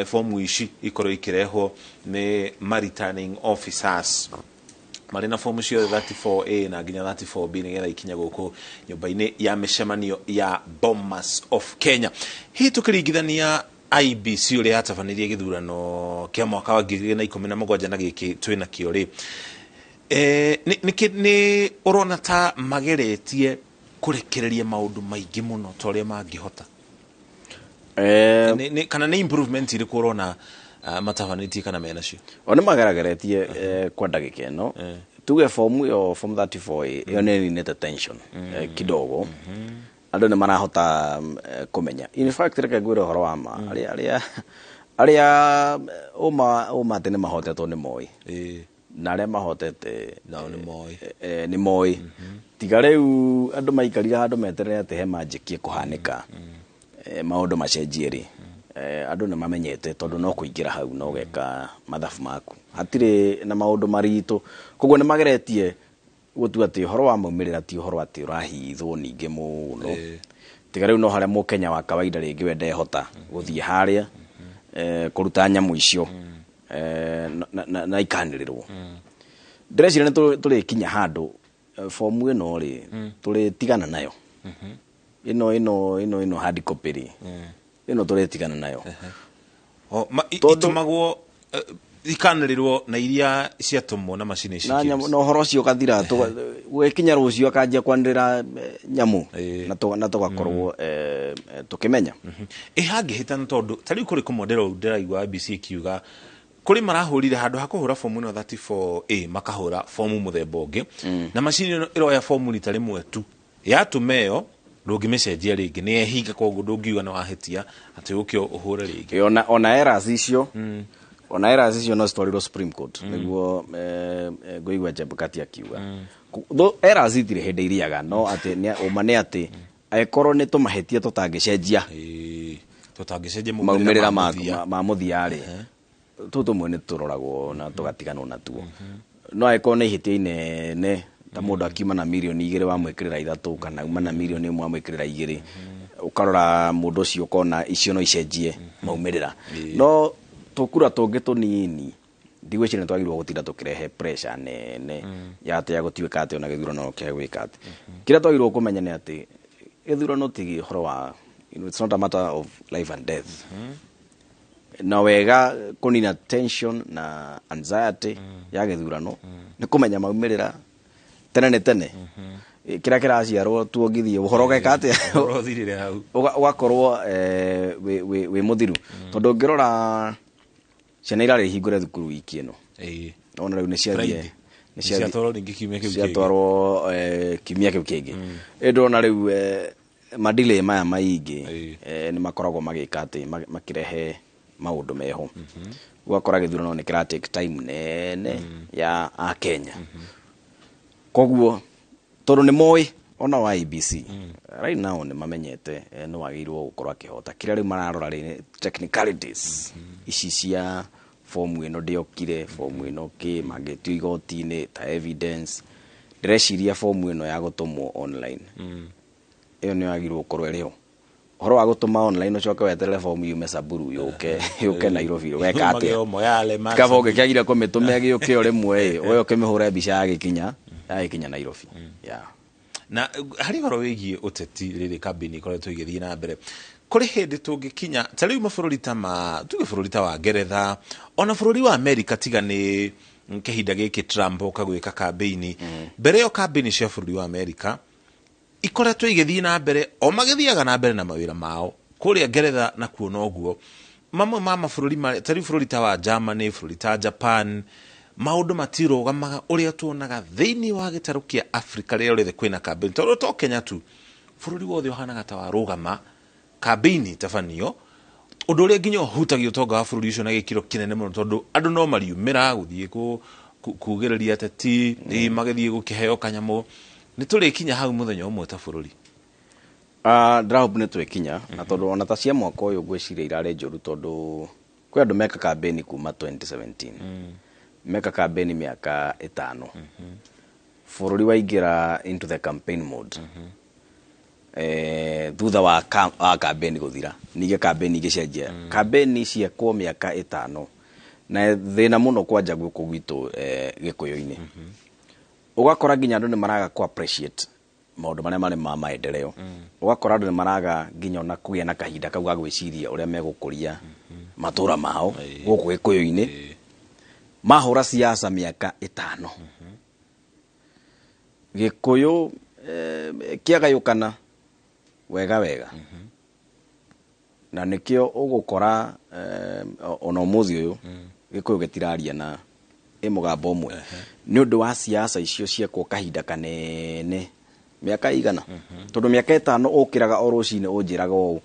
fomu ici ikorwo ikĩrehwo nĩ returning officers marĩ na fomu ciothe 34A na nginya 34B nĩgetha ikinya gũkũ nyũmba-inĩ ya mĩcemanio ya Bomas of Kenya. Hihi tũkĩringithania IBC ũrĩa yatabanirie gĩthurano kĩa mwaka wa 2017 na gĩkĩ twĩna kĩo rĩ, nĩ ũrona ta mageretie kũrekereria maũndũ maingĩ mũno ta ũrĩa mangĩhota? Kana nĩ improvement irĩkũ ũrona matabanĩtie kana menacio? Nĩ magerageretie kwa ndagĩka ĩno. Tuge fomu 34A ĩyo nĩ ninete tension kidogo. Andũ nĩ marahota kũmenya. In fact reke ngwĩre ũhoro wa ma arĩa ũma atĩ nĩ mahotetwo nĩ moĩ, na arĩa mahotete nĩ moĩ. Tiga rĩu andũ maikarire handũ meterere atĩ he manjĩkie kũhanĩka maũndũ macenjie rĩ, andũ nĩ mamenyete tondũ no kũingĩra hau no geka mathabu maku, hatirĩ na maũndũ maritũ. Koguo nĩ mageretie gũtua atĩ ũhoro wa maumĩrĩra ti ũhoro atĩ ũrahithwo ningĩ mũno. Tiga rĩu no harĩa mũkenya wa kawaida rĩngĩ we ndehota gũthiĩ harĩa kũruta nyamũ icio na ikanĩrĩrwo. Ndĩreciria nĩ tũrĩkinya handũ fomu ĩno rĩ tũrĩtigana nayo. Ĩno hard copy rĩ, ĩno tũrĩtigana nayo. Itumagwo ikanĩrĩrwo na iria ciatũmwo na macini ici. Na ũhoro ũcio ũgathira, gũkinya rũciũ akanjia kwanĩrĩra nyamũ na tũgakorwo tũkĩmenya. Hangĩhĩtana tondũ ta rĩu kũrĩ kũmondera ndĩraigua IBC ikiuga kũrĩ marahũrire handũ ha kũhũra fomu ĩno 34A makahũra fomu mũthemba ũngĩ, na macini ĩno ĩroya fomu rita rĩmwe tu, yatũma ĩyo ndũngĩmĩcenjia rĩngĩ, nĩ ehinga. Koguo ndũngiuga nĩ wahĩtia atĩ ũkĩo ũhũre rĩngĩ. Ona errors icio no citwarirwo Supreme Court nĩguo ngũigua Chebukati akiuga. Though errors itirĩ hĩndĩ iriaga, no atĩ ũma nĩ atĩ angĩkorwo nĩ tũmahĩtia tũtangĩcenjia maumĩrĩra ma mũthiarĩ, tũmwe nĩ tũroragwo na tũgatiganwo natuo. No angĩkorwo nĩ ihĩtia inene ta mũndũ akiuma na milioni 2 wamwĩkĩrĩra 3 kana uma na milioni 1 wamwĩkĩrĩra 2, ũkarora mũndũ ũcio ũkona icio no icenjie maumĩrĩra. No tũkura tũngĩ tũnini ndigwĩciria nĩ twagĩrĩirwo gũtinda tũkĩrehe pressure nene ya atĩ gũtuĩka atĩ ona gĩthurano kĩagwĩka atĩ. Kĩrĩa twagĩrĩirwo kũmenya nĩ atĩ gĩthurano ti ũhoro wa, it's not a matter of life and death. Na wega kũnina tension na anxiety ya gĩthurano nĩ kũmenya maumĩrĩra tene kĩrĩa kĩraciarwo tuongithie ũhoro geka atĩ ũgakorwo wĩ mũthiru. Tondũ ũngĩrora ciana irarĩ hingũre thukuru wiki ĩno, ona rĩu nĩciatwarwo kiumia kĩu kĩngĩ. Ndĩrona rĩu madelay maya maingĩ nĩ makoragwo magĩka atĩ makĩrehe maũndũ meho. Ũgakora gĩthurano nĩ kĩra take time nene ya Akenya. Koguo tondũ nĩ moĩ ona wa IBC right now nĩ mamenyete nĩ wagĩrĩirwo gũkorwo akĩhota. Kĩrĩa rĩu mararora rĩ technicalities ici cia fomu ĩno ndĩokire, fomu ĩno mangĩtio igoti-inĩ ta evidence. Ndĩreciria fomu ĩno ya gũtũmwo online ĩyo nĩ yagĩrĩirwo gũkorwo ĩrĩho. Ũhoro wa gũtũma online ũcoke weterere fomu yume Samburu yũke Nairobi weka atĩa? Kaba ũngĩkĩagire kũmĩtũmia gĩũke rĩmwe ũyũ ũkĩmĩhũre mbica yagĩkinya Nairobi. Na harĩ ũhoro wĩgiĩ ũteti rĩrĩ kambĩini ikoretwo igĩthiĩ na mbere, kũrĩ hĩndĩ tũngĩkinya ta rĩu mabũrũri ta tuge bũrũri ta wa Ngeretha, ona bũrũri wa Amerika tiga nĩ kehinda giki Trump okagwika campaign mbere yo campaign cia bũrũri wa America ikoretwo igithii na mbere o magithiaga na mbere na mawira mao kuria Ngeretha na kuona oguo mamwe ma mabũrũri tari bũrũri ta wa Germany bũrũri ta Japan maundu matirũgamaga uria tuonaga thiini wa gĩtarũ kĩa Africa rĩrĩa rĩothe kwĩna campaign tondũ to Kenya tu bũrũri wothe ũhanaga ta warũgama campaign tabanio undu uria nginya ũhutagia ũtonga wa bũrũri ũcio na gĩkĩro kĩnene mũno tondũ andũ no mariumĩra gũthiĩ kugĩrĩria ateti magĩthiĩ gũkĩheo kanyamũ nĩ tũrĩkinya hau mũthenya ũmwe ta bũrũri. Ndĩrahope nĩ twĩkinya na tondũ ona ta cia mwaka ũyũ ngwĩciria irarĩ njũru tondũ kwĩ andũ meka campaign kuma 2017 meka campaign mĩaka 5 bũrũri waingĩra into the campaign mode thutha wa campaign gũthira ningĩ campaign igĩcenjia campaign ciekwo mĩaka 5 na thĩna mũno kwanja gũkũ gwitũ gĩkũyũ-inĩ ugakora nginya andũ nĩ maraga ku appreciate maũndũ marĩa marĩ ma maendeleo ugakora andũ nĩ maraga nginya na kũgĩa na kahinda kau ga gwĩciria ũrĩa megũkũria matũra mao gũkũ gĩkũyũ-inĩ mahũra siasa mĩaka 5 gĩkũyũ kĩagayũkana wega na nĩkĩo ũgũkora ona ũmũthĩ ũyũ gĩkũyũ gĩtiraria na mũgambo ũmwe nĩ ũndũ wa siasa icio ciekwo kahinda kanene mĩaka igana tondũ mĩaka 5 ũkĩraga o rũcinĩ ũnjĩraga ũũ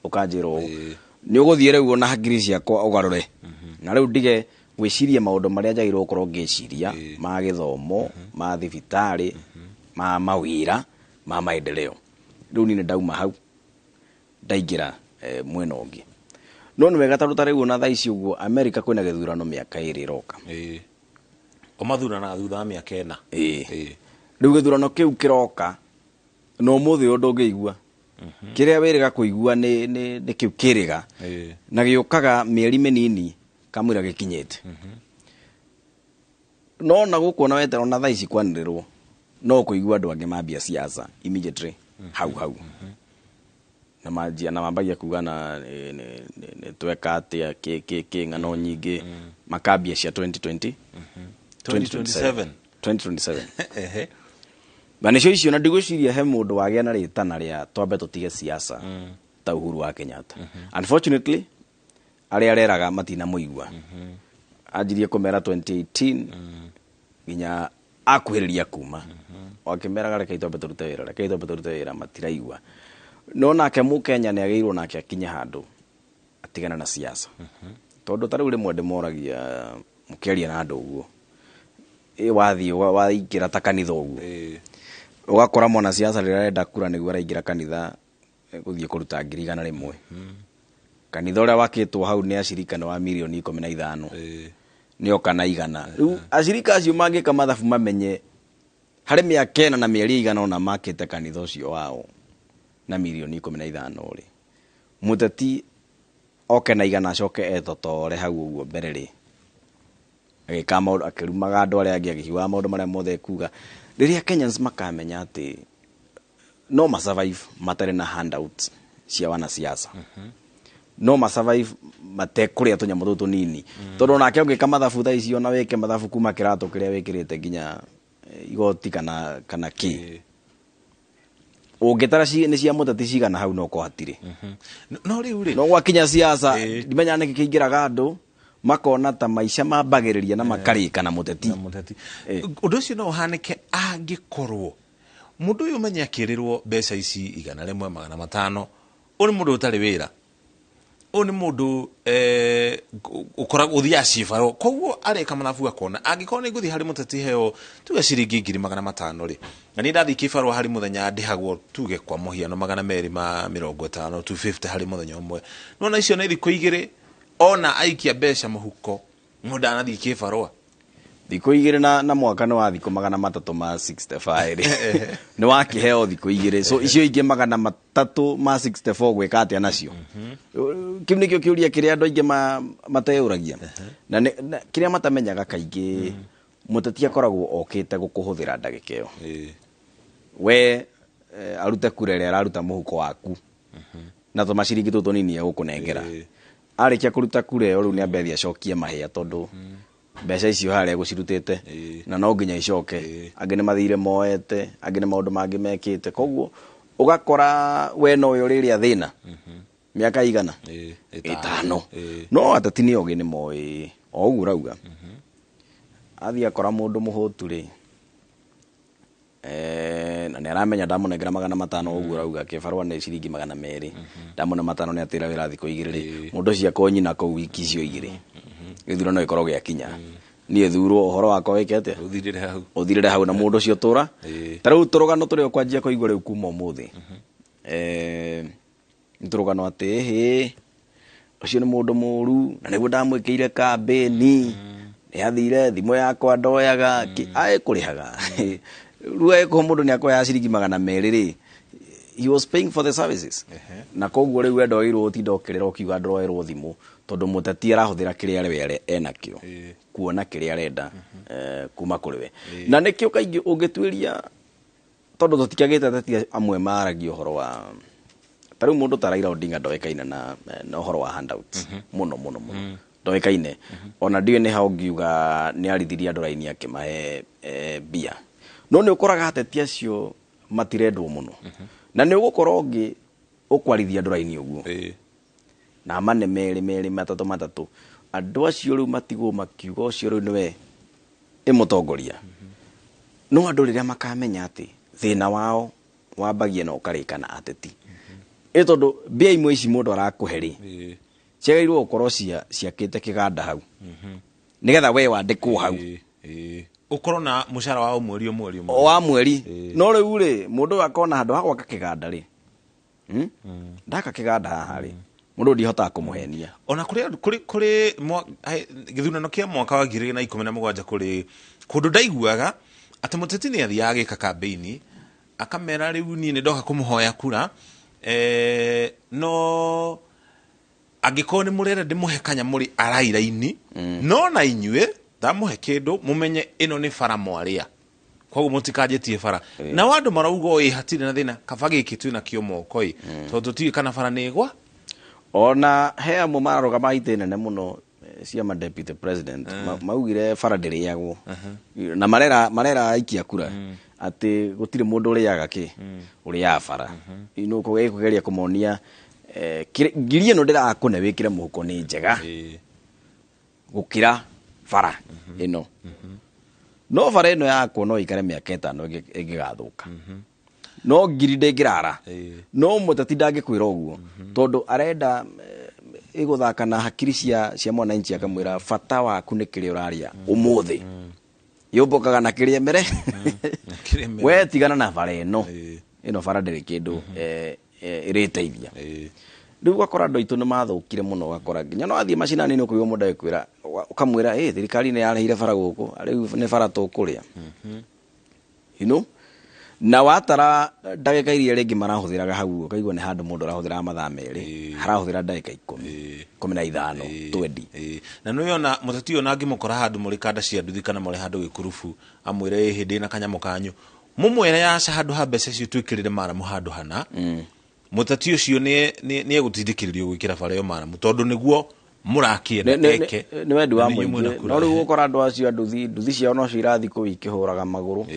ũkanjĩra ũũ nĩ ũgũthiĩ rĩu ona hakiri ciakwa ũgarũre na rĩu ndige gwĩciria maũndũ marĩa njagĩrĩirwo gũkorwo ngĩciria ma gĩthomo ma thibitarĩ ma mawĩra ma maendeleo rĩu nĩ ndauma hau ndaingĩra mwena ũngĩ no nĩ wega tondũ rĩu ona thaa ici ũguo America kwĩna gĩthurano mĩaka 2 iroka o mathurana thutha wa mĩaka 4 rĩu gĩthurano kĩu kĩroka no mũthĩ ũndũ ũngĩigua kĩrĩa wĩrĩga kũigua nĩ kĩu kĩrĩga na gĩũkaga mĩeri mĩnini kamũira gĩkinyĩte no na gũkũ na weterwo na thaa ici kwanĩrĩrwo no kũigua andũ angĩ mambia siasa immediately hau na mambagia kuga na tweka atĩa kĩng'ano nyingĩ makambia cia 2027 na nĩcio icio na ndigwĩciria he mũndũ wagĩa na rĩtana rĩa twambe tũtige siasa ta Uhuru wa Kenyatta unfortunately arĩa areraga matinamũigua anjirie kũmera 2018 nginya akuhĩrĩria kuma wakĩmeraga reke twambe tũrute wĩra matiraigua no nake Mũkenya nĩ agĩrĩirwo nake akinye handũ atigana na siasa tondũ ta rĩu rĩmwe ndĩmoragia mũkĩaria na andũ ũguo wathiĩ waingĩra ta kanitha ũguo ugakora mwana siasa rĩrĩa arenda kura nĩguo araingĩra kanitha gũthiĩ kũruta 100,000 kanitha ũrĩa wakĩtwo hau nĩ acirikana wa milioni 15 nĩo kana 100 rĩu acirika acio mangĩka mathabu mamenye harĩ mĩaka 4 na mĩeri 100 ona makĩte kanitha ũcio wao na milioni 15 rĩ mũteti oke na 100 acoke etotore hau ũguo mbere rĩ agĩka maũndũ akĩrumaga andũ arĩa angĩ agĩhiũha maũndũ marĩa mothe kuga rĩrĩa Kenyans makamenya atĩ no ma survive matarĩ na handouts cia wana siasa no ma survive matekũrĩa tũnyamũ tũtũ tũnini tondũ nake ũngĩka mathabu thaa icio na wĩke mathabu kuma kĩratũ kĩrĩa wĩkĩrĩte nginya igoti kana kĩ ũngĩtara nĩ cia mũteti cigana hau no ko hatirĩ no rĩu rĩ no gwakinya siasa ndimenya nĩkĩ kĩingĩraga andũ makona ta maica mambagĩrĩria na makarĩka na mũteti ũndũ ũcio no ũhanĩke angĩkorwo mũndũ ũyũ menye akĩrĩrwo mbeca ici 1,500 ũyũ nĩ mũndũ ũtarĩ wĩra ũyũ nĩ mũndũ ũkoragwo ũthiaga cibaro koguo areka mathabu akona angĩkorwo nĩ ngũthiĩ harĩ mũteti heo tuge ciringi 500 rĩ na nĩ ndathiĩ kĩbarũa harĩ mũthenya ndĩhagwo tuge kwa mũhiano 250 250 harĩ mũthenya ũmwe nona icio nĩ thikũ 2 ona aikia mbeca mũhuko mũndũ anathiĩ kĩbarũa thikũ 2 na mwaka nĩ wa thikũ 365 nĩ wakĩheo thikũ 2 so icio ingĩ 364 gwĩka atĩa nacio kĩu nĩkĩo kĩũria kĩrĩa andũ aingĩ mateyũragia na kĩrĩa matamenyaga kaingĩ mũteti akoragwo okĩte gũkũhũthĩra ndagĩka ĩyo we arute kura ĩrĩa araruta mũhuko waku na tũmaciringi tũtũ nini egũkũnengera arĩkia kũruta kura ĩyo rĩu nĩ ambethi acokie mahĩa tondũ mbeca icio haria gucirutite na no nginya icoke angi ni mathire moete angi ni maundu mangi mekite koguo ugakora we no yo riria thina miaka igana 5 no atati ni ogi ni moi o uguo rauga athia akora mundu muhutu ri na ni aramenya ndamunengera 500 uguo rauga kibarua ni ciringi 200 ndamuna 5 ni atira wira thiko 2 ri mundu cia konyina kou wiki icio 2 githuro no ikorwo giakinya nie thuro uhoro wakwa wikete uthirire hau na mundu cio tura tariu turugano turi okwanjia kuigwa riu kuma umuthi nturugano ati ucio ni mundu muru na niguo ndamwikiire kambeni ni athire thimo yakwa ndoyaga ai kurihaga ruwe ko mundu ni akoya ciringi 200 ri he was paying for the services na koguo riu endoirwo utindokirira ukiuga ndroerwo thimu tondu muteti arahuthira kiria we enakio kuona kiria arenda kuma kuri we na nikio kaingi ungitwiria tondu tutikagite ateti amwe maragio horo wa tariu mundu ta Raila Odinga ndoekaine na horo wa handouts muno ndoekaine ona ndio ni haungiuga ni arithiria andu raini akimahe bia no ni ukoraga ateti acio matirendwo muno na ni ugukorwo ngi ukwarithia andu raini uguo na mane meri matatu andu acio riu matigwo makiuga ucio riu niwe imutongoria no andu riria makamenya ati thina wao wambagia na ukarikana ateti tondu mbia imwe ici mundu arakuheri ciagirwo ukorwo ciakite kiganda hau nigetha we wandikwo hau ukorwo na mushara wa mweri wa mweri no riu ri mundu akona handu hakwa kiganda ri ndaka kiganda haha ri mundu ndihota kumuhenia ona kuri githunano kia mwaka wa 2017 kuri kundu ndaiguaga ati muteti ni athiaga gika campaign akamera riu ni ndoka kumuhoya kura no agiko ni murere ndimuhe kanya muri arairaini no na inyue ndamuhe kindu mumenye ino ni fara mwaria koguo mutikajetie fara na wandu maraugo hatire na thina kabagi kitu na kio moko tondu tutige kana fara nigwa ona he amwe mararoga maite nene muno cia ma deputy president maugire fara ndiriagwo na marera aikia kura ati gutire mundu uriaga ki uria fara ino kugeria kumonia ngiri ino ndirakune wikire muhuko ni njega gukira fara ino no fara ino yakwo no ikare miaka 5 igigathuka no ngiri ndingirara no muteti ndangikwira uguo tondu arenda iguthaka na hakiri cia mwananchi akamwira fata waku ni kiri uraria umuthi yumbukaga na kiri mere we tigana na fara ino fara ndiri kindu iriteithia riu gakora andu aitu ni mathukire muno gakora nginya no athie macinani ni kuiwa mundu ekwira ukamwira thirikari ni yareire fara guku riu ni fara tukuria na watara ndagika iria ringi marahuthiraga hau ukaigwa ni handu mundu arahuthira mathaa meri harahuthira ndagika 15 20 na no yona mutati ona ngimukora handu muri kanda cia nduthi kana muri handu gikurufu amwire hindi na kanyamo kanyu mumwere yaca handu ha mbeca cio twikirire maramu handu hana mutati ucio ni egutindikiririo gwikira fara yo maramu tondu niguo murakienda eke ni wendi wa mwingi no riu ukora andu acio nduthi ciao no cio irathi ku ikihuraga maguru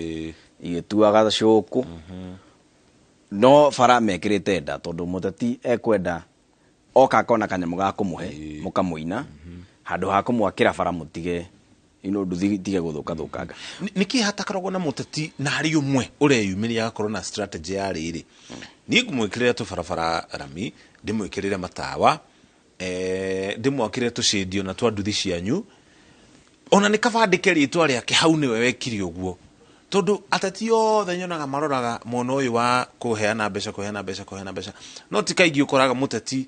igituaga cuku no fara mekirite nda tondu muteti ekwenda oka kona kanyamu ga kumuhe mukamuina handu ha kumwakira fara mutige nduthi tige guthukanga niki hatakaragwo na muteti na hari umwe ureyumiria agakorwo na strategy ya riri ni ngumwikirira tu farafara rami ndimwikirire matawa ndimwakire tu shedio na twa nduthi cianyu ona nikabandike ritwa riake hau niwe wekiri uguo tondu atati othe nyonaga maroraga mono uyu wa kuheana mbeca no tikaigi ukoraga muteti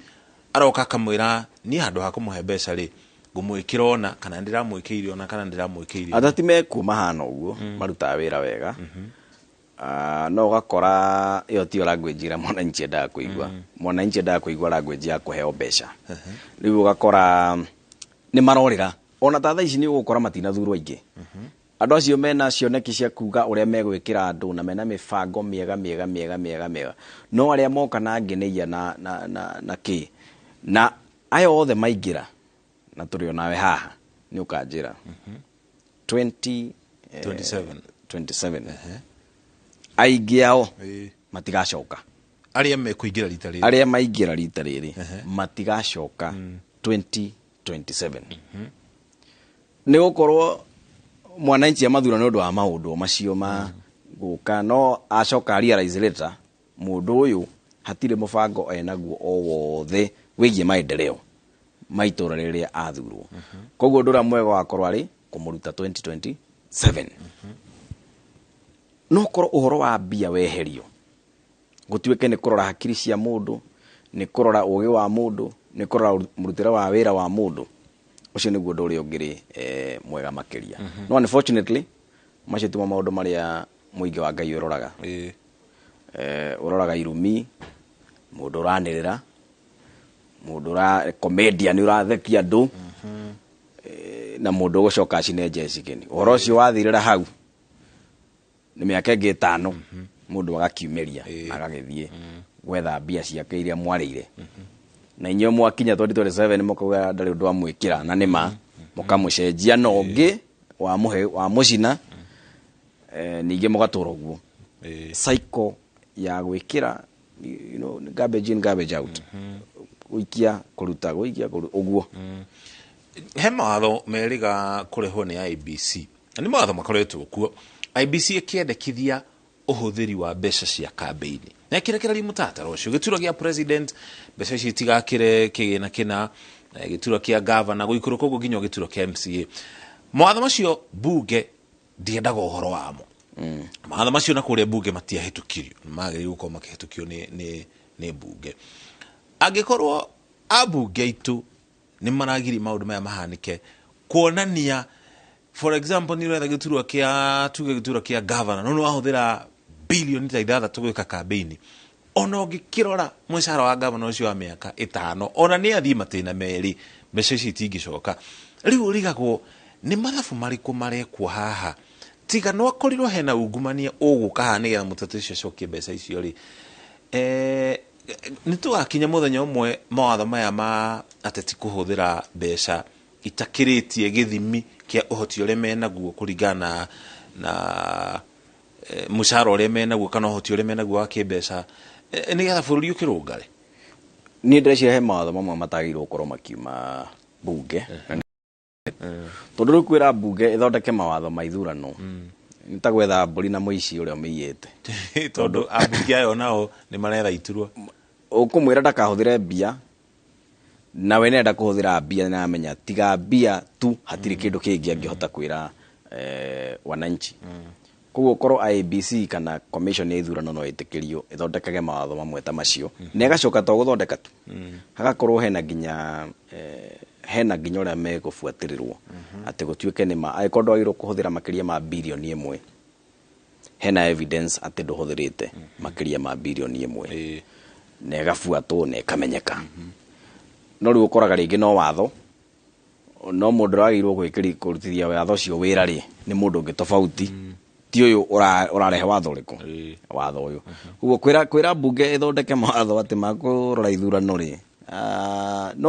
aroka kamwira ni handu ha kumuhe mbeca ri ngumwikira ona kana ndiramwikiire ona kana ndiramwikiire atati mekuma hana uguo maruta wira wega no gakora iyo ti language ira mwananchi nda kuigwa mwananchi nda kuigwa language ya kuheo mbeca riu gakora ni marorira ona tatha ici ni ugukora matina thurwa ingi andu acio mena cioneki cia kuga uria megwikira andu na mena mibango miega no aria moka na ngeneia na ki na ayo othe maingira na turi onawe haha ni ukanjira 27 aingi ao matigacoka aria mekuingira rita riri aria maingira rita riri matigacoka 2027 ni gukorwo mwananchi amathura ni undu wa maundu macio ma guka no acoka realize later mundu uyu hatire mubango enaguo o wothe wigie maendeleo maitora riria athurwo koguo ndura mwega wakorwo ari kumuruta 2027 no korwo uhoro wa mbia weherio gutweke ni kurora hakiri cia mundu ni kurora ugi wa mundu ni kurora murutira wa wira wa mundu ucio niguo nduri ungiri mwega makiria no unfortunately macio tuma maundu maria muingi wa Ngai uroraga uroraga irumi mundu uranirira mundu ra comedian urathekia andu na mundu gucoka cine jesi kini uhoro ucio wathirira hau ni miaka ingi 5 mundu agakiumeria agagithie gwetha mbia ciake iria mwarĩire na inyo mwakinya 2027 mukuga ndari undu wa mwikira na nima mukamucenjia nongi wa mucina ninge mugatura guo cycle ya gwikira garbage in garbage out uikia kuruta uguo he mawatho meriga kurehwo ni IBC ni mawatho makoretwo kuo IBC ikiendekithia uhuthiri wa mbeca cia campaign na kirekera mutataro ucio gituro gia president mbeca ici tigakire kigina kina gituro kia governor guikuru koguo nginya gituro kia MCA mawatho macio bunge ndiendaga uhoro wamo mawatho macio na kuria bunge matiahitukirio magiri gukorwo makihitukio ni bunge angikorwo abunge itu ni maragiri maundu maya mahanike kuonania for example ni retha gituro kia governor no wahuthira bilioni ta 6 gwika campaign ona ngikirora mushara wa governor ucio wa miaka 5 ona ni athii matina meri mbeca ici tingicoka riu rigagwo ni mathabu mariku marekwo haha tiga no akorirwo hena ungumania uguka ha nigetha mutatu icio cokie mbeca icio ri ni tugakinya muthenya umwe mawatho maya ma ateti kuhuthira mbeca itakiritie githimi kia uhoti ure menaguo kuringana na mushara ure menaguo kana uhoti ure menaguo wa kimbeca nigetha bururi ukirungare ni ndrecira he mawatho mamwe matagirwo gukorwo makiuma bunge tondu riu kwira bunge ithondeke mawatho ma ithurano nitagwetha mburi na muici uria miyete tondu abunge ayo nao ni maretha iturwo ukumwira ndakahuthire mbia na we nenda kuhuthira mbia na amenya tiga mbia tu hatiri kindu kingi angihota kwira wananchi koguo korwo IBC kana commission ya ithurano no itikirio ithondekage mawatho mamwe ta macio na igacoka to guthondeka tu hagakorwo hena nginya uria megubuatirirwo ati gutwike ni ma aikondo agirwo kuhuthira makiria ma bilioni 1 hena evidence ati nduhuthirite makiria ma bilioni 1 na igabuatwo na ikamenyeka no riu ukoraga ringi no watho no mundu ragirwo gwikiri kurutithia watho cio wira ri ni mundu ungi tofauti ti uyu urarehe watho riku watho uyu uguo kwira bunge ithondeke mawatho ati makurora ithurano ri no